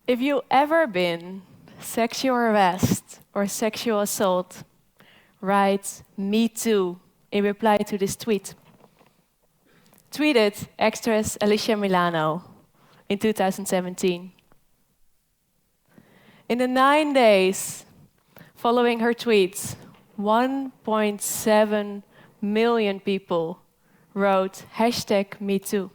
If you ever been sexual harassed or sexual assault, write "Me Too" in reply to this tweet. Tweeted actress Alicia Milano in 2017. In the 9 days following her tweets, 1.7 million people wrote #MeToo.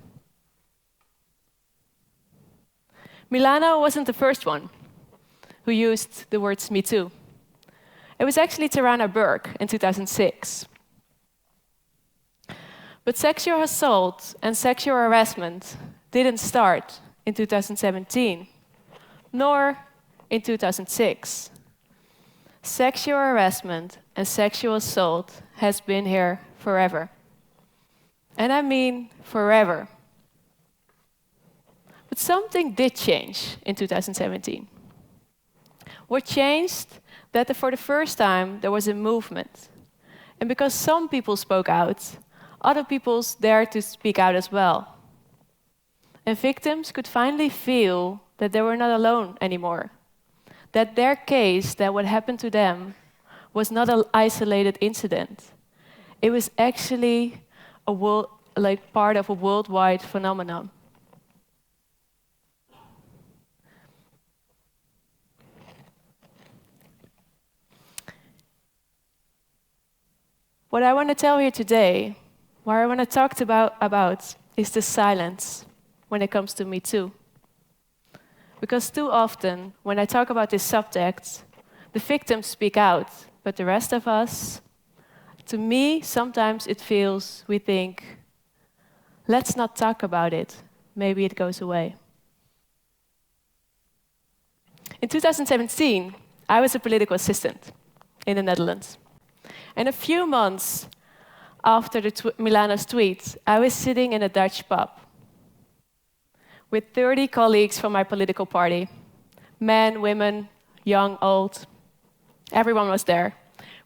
Milano wasn't the first one who used the words "Me Too." It was actually Tarana Burke in 2006. But sexual assault and sexual harassment didn't start in 2017, nor in 2006. Sexual harassment and sexual assault has been here forever. And I mean forever. But something did change in 2017. What changed? That for the first time there was a movement. And because some people spoke out, other people dared to speak out as well. And victims could finally feel that they were not alone anymore. That their case, that what happened to them, was not an isolated incident. It was actually part of a worldwide phenomenon. What I want to tell you today, what I want to talk about is the silence when it comes to Me Too. Because too often, when I talk about this subject, the victims speak out, but the rest of us, to me, sometimes it feels, we think, let's not talk about it, maybe it goes away. In 2017, I was a political assistant in the Netherlands. And a few months after Milano's tweet, I was sitting in a Dutch pub with 30 colleagues from my political party. Men, women, young, old. Everyone was there.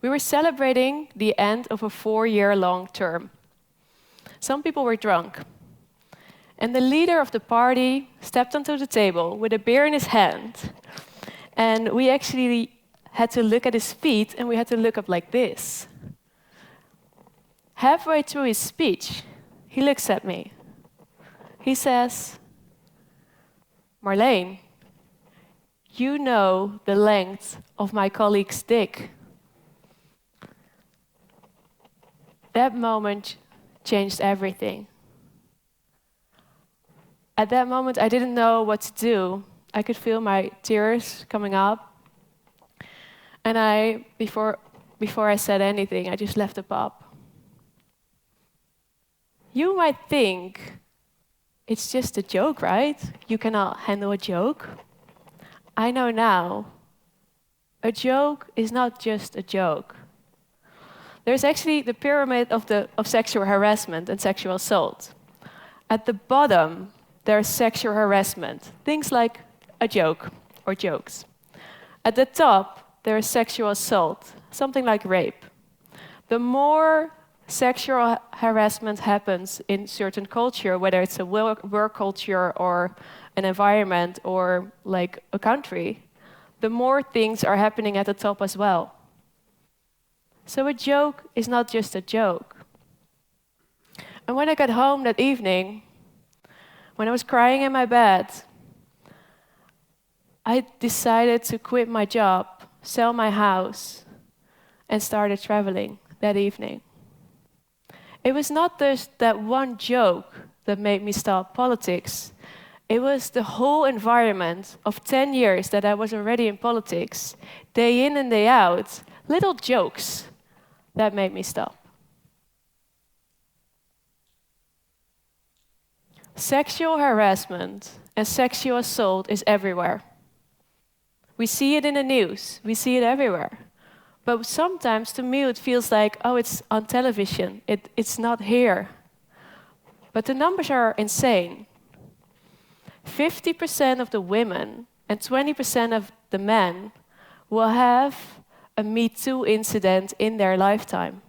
We were celebrating the end of a 4-year-long term. Some people were drunk. And the leader of the party stepped onto the table with a beer in his hand. And we actually had to look at his feet, and we had to look up like this. Halfway through his speech, he looks at me. He says, "Marleen, you know the length of my colleague's dick." That moment changed everything. At that moment, I didn't know what to do. I could feel my tears coming up. And before I said anything, I just left the pub. You might think, it's just a joke, right? You cannot handle a joke. I know now, a joke is not just a joke. There's actually the pyramid of sexual harassment and sexual assault. At the bottom, there's sexual harassment, things like a joke or jokes. At the top, there is sexual assault, something like rape. The more sexual harassment happens in certain culture, whether it's a work culture or an environment or like a country, the more things are happening at the top as well. So a joke is not just a joke. And when I got home that evening, when I was crying in my bed, I decided to quit my job, sell my house, and started traveling that evening. It was not just that one joke that made me stop politics. It was the whole environment of 10 years that I was already in politics, day in and day out, little jokes that made me stop. Sexual harassment and sexual assault is everywhere. We see it in the news, we see it everywhere. But sometimes to me it feels like, oh, it's on television, it's not here. But the numbers are insane. 50% of the women and 20% of the men will have a MeToo incident in their lifetime.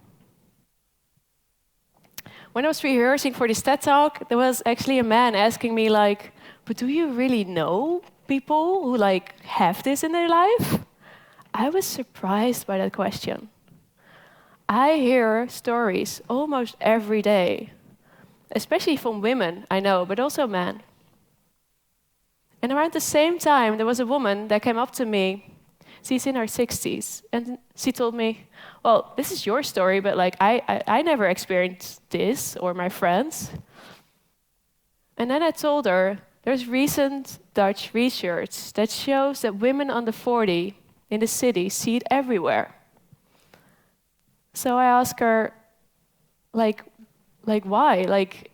When I was rehearsing for this TED Talk, there was actually a man asking me like, but do you really know people who like have this in their life? I was surprised by that question. I hear stories almost every day, especially from women, I know, but also men. And around the same time, there was a woman that came up to me. She's in her 60s, and she told me, well, this is your story, but like I never experienced this, or my friends. And then I told her, there's recent Dutch research that shows that women under 40 in the city see it everywhere. So I asked her, like why? Like,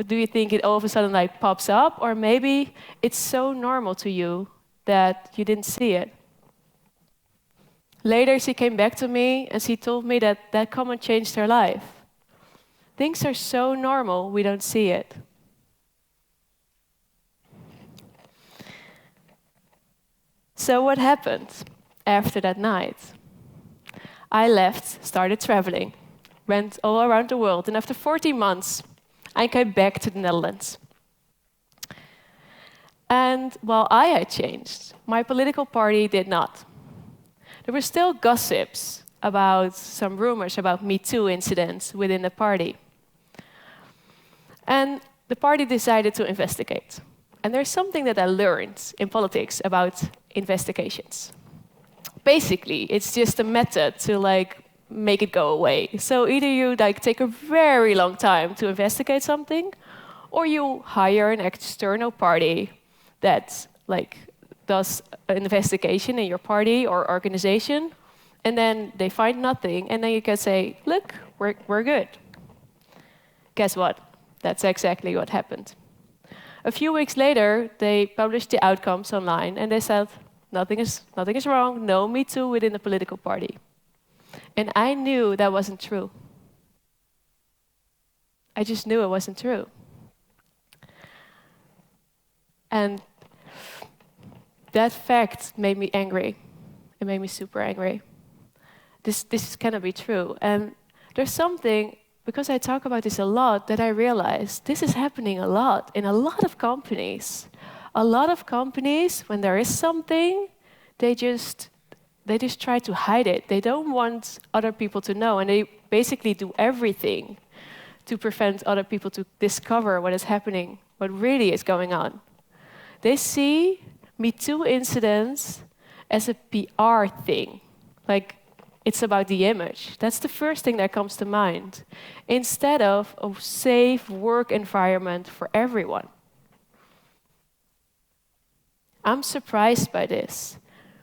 do you think it all of a sudden like pops up, or maybe it's so normal to you that you didn't see it? Later, she came back to me and she told me that that comment changed her life. Things are so normal, we don't see it. So what happened after that night? I left, started traveling, went all around the world, and after 14 months, I came back to the Netherlands. And while I had changed, my political party did not. There were still gossips about some rumors about MeToo incidents within the party. And the party decided to investigate. And there's something that I learned in politics about investigations. Basically, it's just a method to like make it go away. So either you like take a very long time to investigate something, or you hire an external party that like does an investigation in your party or organization, and then they find nothing, and then you can say, look, we're good. Guess what? That's exactly what happened. A few weeks later, they published the outcomes online, and they said, nothing is wrong, no Me Too within the political party. And I knew that wasn't true. I just knew it wasn't true. And that fact made me angry. It made me super angry. This cannot be true. And there's something, because I talk about this a lot, that I realized this is happening a lot in a lot of companies. A lot of companies, when there is something, they just try to hide it. They don't want other people to know, and they basically do everything to prevent other people to discover what is happening, what really is going on. They see MeToo incidents as a PR thing, like it's about the image. That's the first thing that comes to mind, instead of a safe work environment for everyone. I'm surprised by this.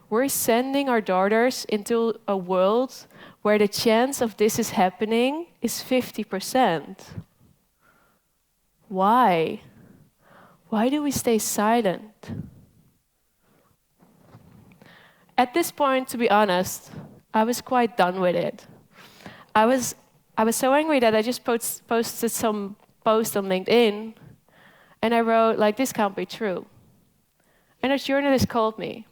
We're sending our daughters into a world where the chance of this is happening is 50%. Why? Why do we stay silent? At this point, to be honest, I was quite done with it. I was so angry that I just posted some post on LinkedIn, and I wrote, like, this can't be true. And a journalist called me.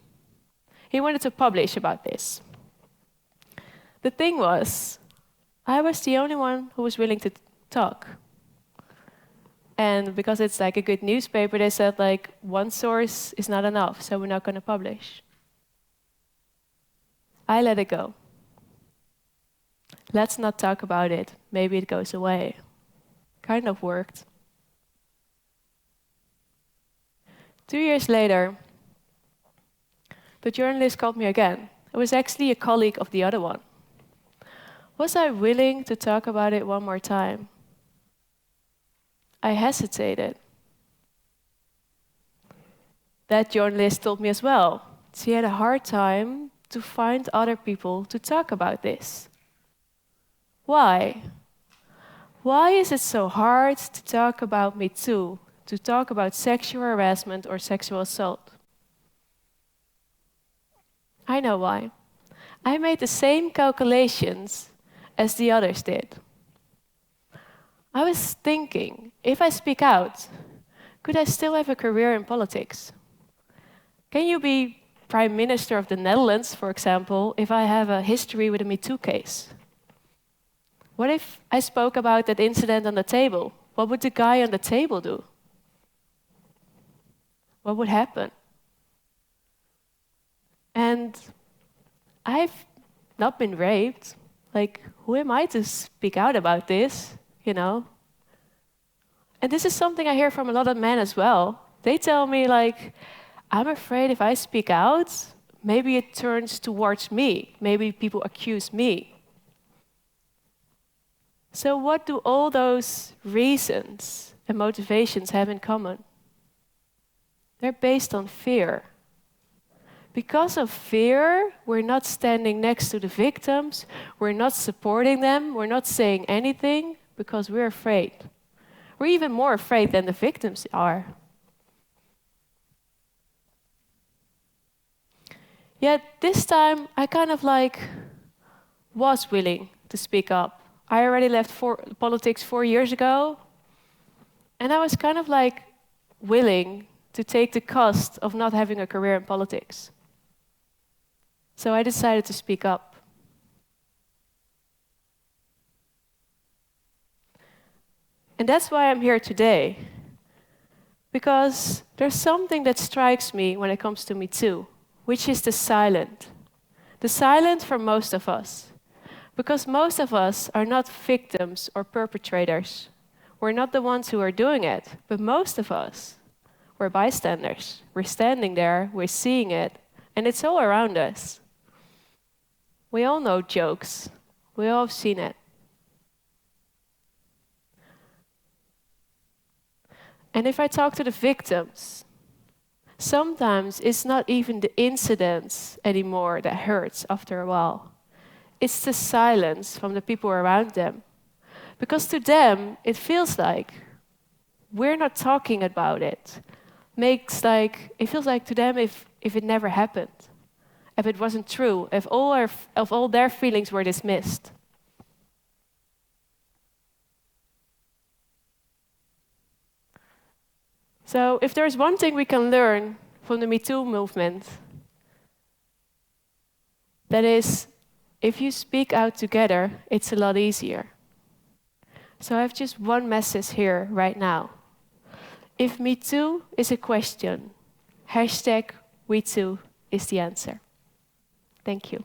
He wanted to publish about this. The thing was, I was the only one who was willing to talk. And because it's like a good newspaper, they said like one source is not enough, so we're not going to publish. I let it go. Let's not talk about it. Maybe it goes away. Kind of worked. 2 years later, the journalist called me again. It was actually a colleague of the other one. Was I willing to talk about it one more time? I hesitated. That journalist told me as well. She had a hard time to find other people to talk about this. Why? Why is it so hard to talk about MeToo, to talk about sexual harassment or sexual assault? I know why. I made the same calculations as the others did. I was thinking, if I speak out, could I still have a career in politics? Can you be Prime Minister of the Netherlands, for example, if I have a history with a MeToo case? What if I spoke about that incident on the table? What would the guy on the table do? What would happen? I've not been raped. Like, who am I to speak out about this, you know? And this is something I hear from a lot of men as well. They tell me, like, I'm afraid if I speak out, maybe it turns towards me. Maybe people accuse me. So what do all those reasons and motivations have in common? They're based on fear. Because of fear, we're not standing next to the victims, we're not supporting them, we're not saying anything because we're afraid. We're even more afraid than the victims are. Yet this time, I kind of like was willing to speak up. I already left politics 4 years ago, and I was kind of like willing to take the cost of not having a career in politics. So I decided to speak up. And that's why I'm here today. Because there's something that strikes me when it comes to MeToo, which is the silent. The silent for most of us. Because most of us are not victims or perpetrators. We're not the ones who are doing it, but most of us, we're bystanders. We're standing there, we're seeing it, and it's all around us. We all know jokes. We all have seen it. And if I talk to the victims, sometimes it's not even the incidents anymore that hurts after a while. It's the silence from the people around them. Because to them, it feels like we're not talking about it. It feels like to them if it never happened, if it wasn't true, if all their feelings were dismissed. So if there's one thing we can learn from the MeToo movement, that is, if you speak out together, it's a lot easier. So I have just one message here right now. If MeToo is a question, #WeToo is the answer. Thank you.